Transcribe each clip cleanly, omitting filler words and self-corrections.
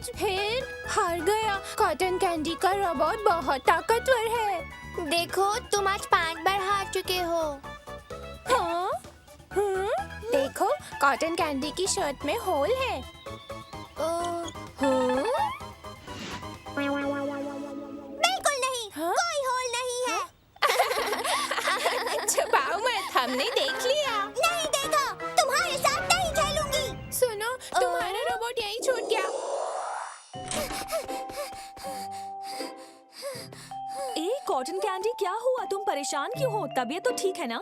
आज फिर हार गया। कॉटन कैंडी का रोबोट बहुत ताकतवर है। देखो तुम आज 5 बार हार चुके हो। हाँ? देखो कॉटन कैंडी की शर्ट में होल है। बिल्कुल नहीं, हाँ? कोई होल नहीं है। छुपाओ मत, हमने देख लिया। नहीं देखा, तुम्हारे साथ नहीं खेलूंगी। सुनो, तुम्हारा रोबोट यहीं छूट गया। कॉटन कैंडी क्या हुआ? तुम परेशान क्यों हो? तबीयत तो ठीक है ना?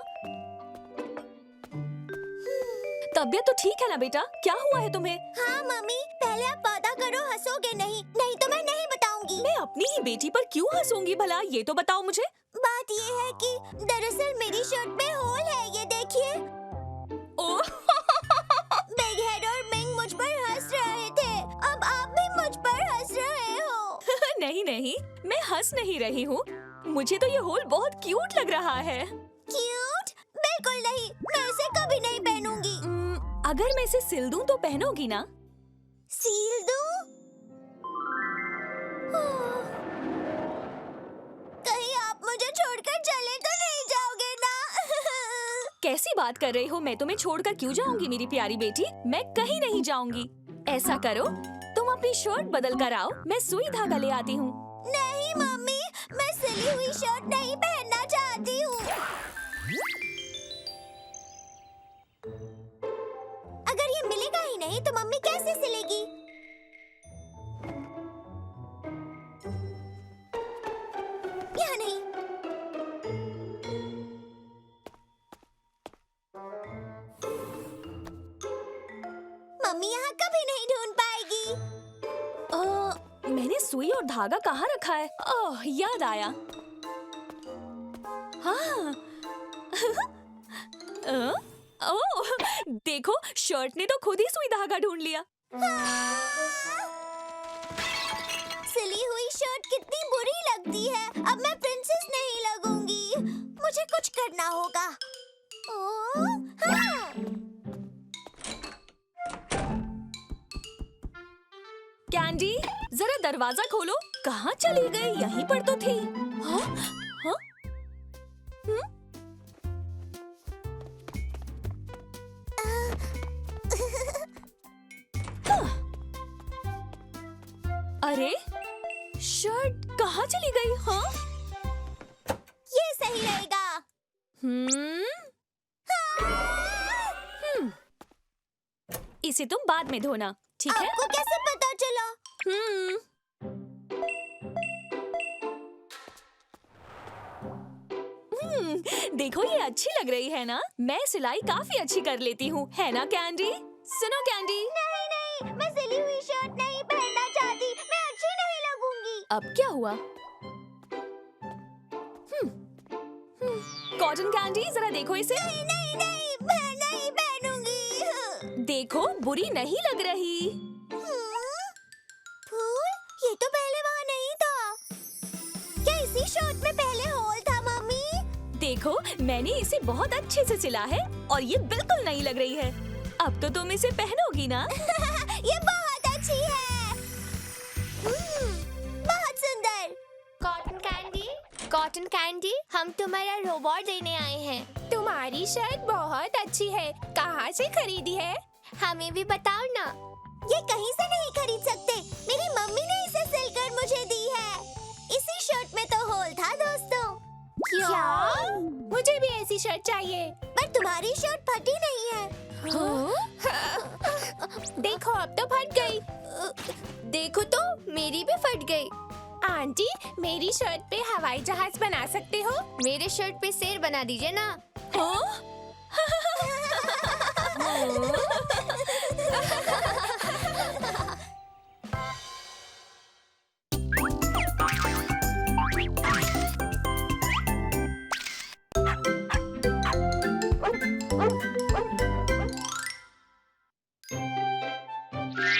तबीयत तो ठीक है ना बेटा? क्या हुआ है तुम्हें? हाँ मम्मी, पहले आप वादा करो हंसोगे नहीं, नहीं तो मैं नहीं बताऊंगी। मैं अपनी ही बेटी पर क्यों हंसूंगी भला? ये तो बताओ मुझे। बात ये है कि दरअसल मेरी शर्ट में होल है, ये देखिए। ओह बिग हेड और मिंग मुझ पर हंस रहे थे, अब आप भी मुझ पर हंस रहे हो। नहीं नहीं, मैं हंस नहीं रही हूँ। मुझे तो ये होल बहुत क्यूट लग रहा है। क्यूट? बिल्कुल नहीं, मैं इसे कभी नहीं पहनूंगी। अगर मैं इसे सिल दूं तो पहनोगी ना? सील दूं? कहीं आप मुझे छोड़कर चले तो नहीं जाओगे ना? कैसी बात कर रही हो? मैं तुम्हें छोड़कर क्यों जाऊंगी मेरी प्यारी बेटी? मैं कहीं नहीं जाऊंगी। ऐसा करो, तुम अपनी शर्ट बदल कर आओ, मैं सुई धागा ले आती हूँ। नहीं मम्मी, मैं सिली हुई शर्ट नहीं पहनना चाहती हूँ। अगर ये मिलेगा ही नहीं तो मम्मी कैसे सिलेगी? यहाँ नहीं। मम्मी यहाँ कभी नहीं ढूंढ पाएगी। मैंने सुई और धागा कहाँ रखा है? ओह, याद आया। हाँ। ओह, देखो शर्ट ने तो खुद ही सुई धागा ढूंढ लिया। सिली हुई शर्ट कितनी बुरी लगती है। अब मैं प्रिंसेस नहीं लगूंगी। मुझे कुछ करना होगा। हाँ। कैंडी, जरा दरवाजा खोलो। कहाँ चली गई? यहीं पर तो थी। हाँ? हाँ? अरे, शर्ट कहाँ चली गई? हाँ? ये सही रहेगा। इसे तुम बाद में धोना, ठीक है? आपको कैसे पता चला? देखो ये अच्छी लग रही है ना? मैं सिलाई काफी अच्छी कर लेती हूँ, है ना कैंडी? सुनो कैंडी। नहीं नहीं, मैं सिली हुई शर्ट नहीं पहनना चाहती। मैं अच्छी नहीं लगूंगी। अब क्या हुआ? कॉटन कैंडी, जरा देखो इसे। नहीं नहीं नहीं, मैं नहीं पहनूंगी। देखो, बुरी नहीं लग रही। फूल? ये तो पहले वहाँ नहीं था। क्या इसी शर्ट में पहले होल था मम्मी? देखो, मैंने इसे बहुत अच्छे से सिला है और ये बिल्कुल नहीं लग रही है। अब तो तुम इसे पहनोगी ना? ये बहुत अच्छी है। बहुत सुंदर। कॉटन कैंडी, हम तुम्हारा रोबोट देने आए हैं। तुम्हारी शर्ट बहुत अच्छी है। कहाँ से खरीदी है? हमें भी बताओ ना। ये कहीं से नहीं खरीद सकते। मेरी मम्मी ने इसे सिलकर मुझे दी है। इसी शर्ट में तो होल था दोस्तों। क्या? मुझे भी ऐसी शर्ट चाहिए। पर तुम्हारी शर्ट फटी नहीं है। देखो अब तो फट गई। देखो तो, मेरी भी फट गई। आंटी, मेरी शर्ट पे हवाई जहाज बना सकते हो? मेरे शर्ट पे शेर बना दीजिए ना।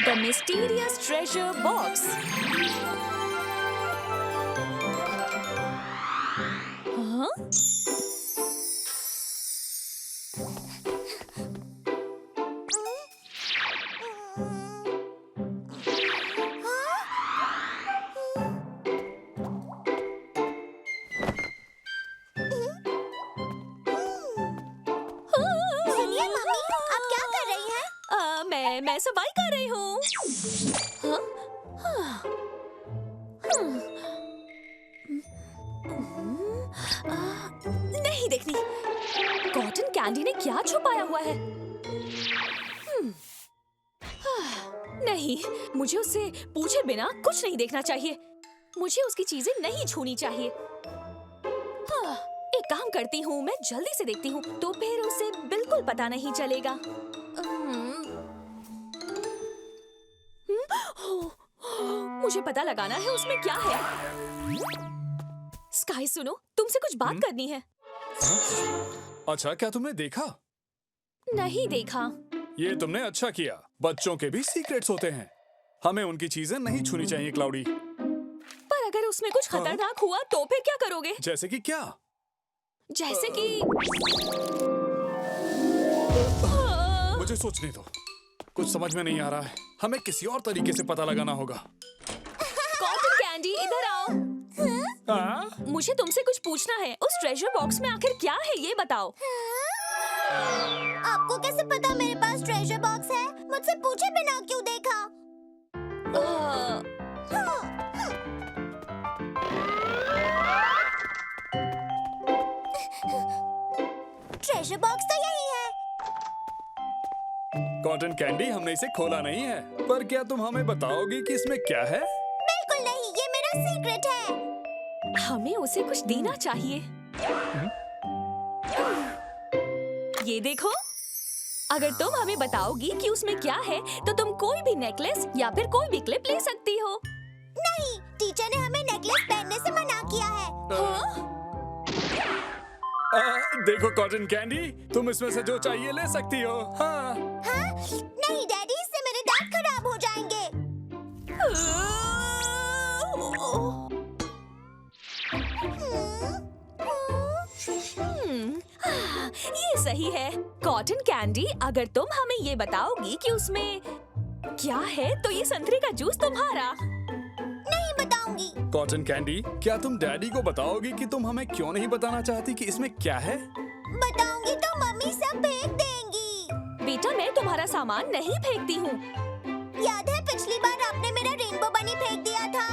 The Mysterious Treasure Box. हाँ? मैं सफाई कर रही हूँ। नहीं देखनी। कॉटन कैंडी ने क्या छुपाया हुआ है? नहीं, मुझे उससे पूछे बिना कुछ नहीं देखना चाहिए। मुझे उसकी चीजें नहीं छूनी चाहिए। एक काम करती हूँ, मैं जल्दी से देखती हूँ, तो फिर उसे बिल्कुल पता नहीं चलेगा। मुझे पता लगाना है उसमें क्या है। स्काई सुनो, तुमसे कुछ बात करनी है। अच्छा, क्या तुमने देखा? नहीं देखा। ये तुमने अच्छा किया। बच्चों के भी सीक्रेट्स होते हैं। हमें उनकी चीजें नहीं छूनी चाहिए, क्लाउडी। पर अगर उसमें कुछ खतरनाक हुआ तो फिर क्या करोगे? जैसे कि क्या? जैसे कि मुझे सोचने दो। कुछ समझ में नहीं आ रहा है। हमें किसी और तरीके से पता लगाना होगा। कॉटन कैंडी, इधर आओ। मुझे तुमसे कुछ पूछना है। उस ट्रेजर बॉक्स में आखिर क्या है, ये बताओ। आपको कैसे पता मेरे पास ट्रेजर बॉक्स है? मुझसे पूछे बिना क्यों देखा? ट्रेजर बॉक्स तो यही है। कॉटन कैंडी, हमने इसे खोला नहीं है, पर क्या तुम हमें बताओगी कि इसमें क्या है? बिल्कुल नहीं, ये मेरा सीक्रेट है। हमें उसे कुछ देना चाहिए। ये देखो, अगर तुम हमें बताओगी कि उसमें क्या है, तो तुम कोई भी नेकलेस या फिर कोई भी क्लिप ले सकती हो। नहीं, टीचर ने हमें नेकलेस पहनने से मना किया है। देखो कॉटन कैंडी, तुम इसमें से जो चाहिए ले सकती हो। हाँ। हाँ? नहीं डैडी, इससे मेरे दांत खराब हो जाएंगे। ये सही है। कॉटन कैंडी, अगर तुम हमें ये बताओगी कि उसमें क्या है, तो ये संतरे का जूस तुम्हारा। नहीं बताऊंगी। कॉटन कैंडी, क्या तुम डैडी को बताओगी कि तुम हमें क्यों नहीं बताना चाहती कि इसमें क्या है? बताऊंगी तो मम्मी सब फेंक देंगी। बेटा, मैं तुम्हारा सामान नहीं फेंकती हूँ। याद है पिछली बार आपने मेरा रेनबो बनी फेंक दिया था?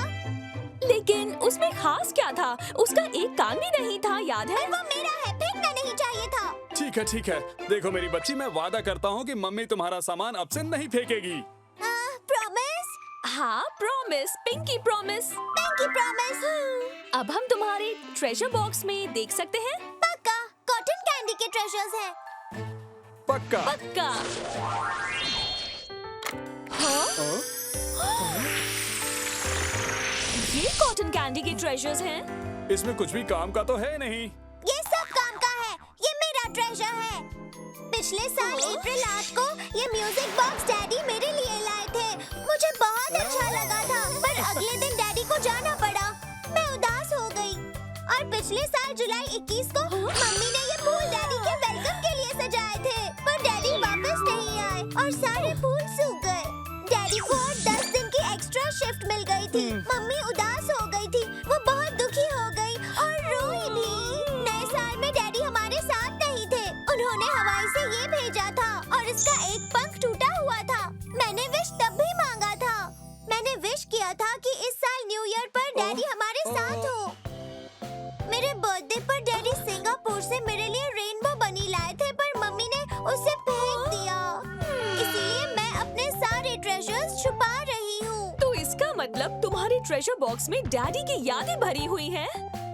लेकिन उसमें खास क्या था? उसका एक कान भी नहीं था, याद है? वो मेरा है, फेंकना नहीं चाहिए था। ठीक है, ठीक है। देखो मेरी बच्ची, मैं वादा करता हूँ कि मम्मी तुम्हारा सामान अब से नहीं फेंकेगी। प्रॉमिस? हाँ, promise. Pinky promise. Pinky promise. अब हम तुम्हारे ट्रेजर बॉक्स में देख सकते हैं? पक्का, कॉटन कैंडी के ट्रेजर्स हैं। पक्का। पक्का। हाँ? ये कॉटन कैंडी के ट्रेजर्स हैं? इसमें कुछ भी काम का तो है नहीं। ये सब काम का है। ये मेरा ट्रेजर है। पिछले साल अप्रैल 8 को ये म्यूजिक बॉक्स डैडी मेरे लिए लाए थे। मुझे बहुत अच्छा लगा था, पर अगले दिन डैडी को जाना पड़ा। मैं उदास हो गई। और पिछले साल जुलाई 21 को मम्मी ने ये फूल डैडी के वेलकम के लिए सजाए थे, पर डैडी वापस नहीं आए और सारे फूल सूख गए। डैडी को और 10 दिन की एक्स्ट्रा शिफ्ट मिल गई थी। मम्मी उदास हो गई थी। वो बहुत दुखी हो गई और रोई भी। नए साल में डैडी हमारे साथ नहीं थे। उन्होंने हवाई से ये भेजा था और इसका एक पंख टूटा हुआ था। मैंने विश तब भी मांगा था। मैंने विश किया था कि इस साल न्यू ईयर पर डैडी हमारे साथ हो। मेरे बर्थडे पर डैडी सिंगापुर से मेरे लिए रेनबो बनी लाए थे, पर मम्मी ने उसे फेंक दिया। इसलिए मैं अपने सारे ट्रेजर्स छुपा रही हूँ। तो इसका मतलब तुम्हारे ट्रेजर बॉक्स में डैडी की यादें भरी हुई हैं?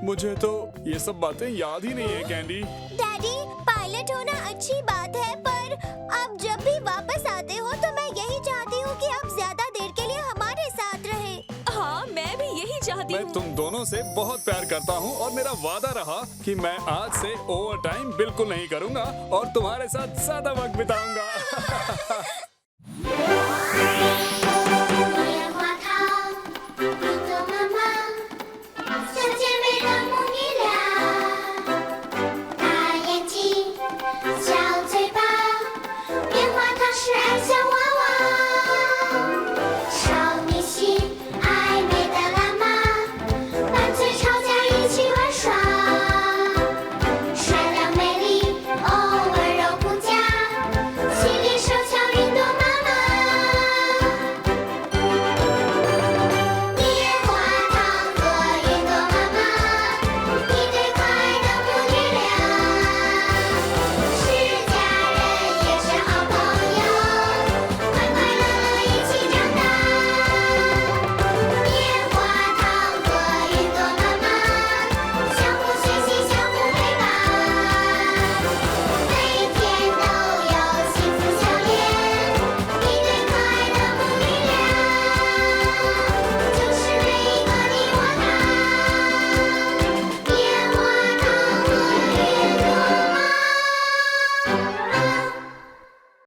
मुझे तो ये सब बातें याद ही नहीं है कैंडी। डैडी, पायलट होना अच्छी बात है, पर आप जब भी वापस आते हो तो मैं यही चाहती हूँ कि आप ज्यादा देर के लिए हमारे साथ रहे। हाँ, मैं भी यही चाहती मैं हूँ। तुम दोनों से बहुत प्यार करता हूँ और मेरा वादा रहा कि मैं आज से ओवर टाइम बिल्कुल नहीं करूँगा और तुम्हारे साथ ज्यादा वक्त बिताऊंगा।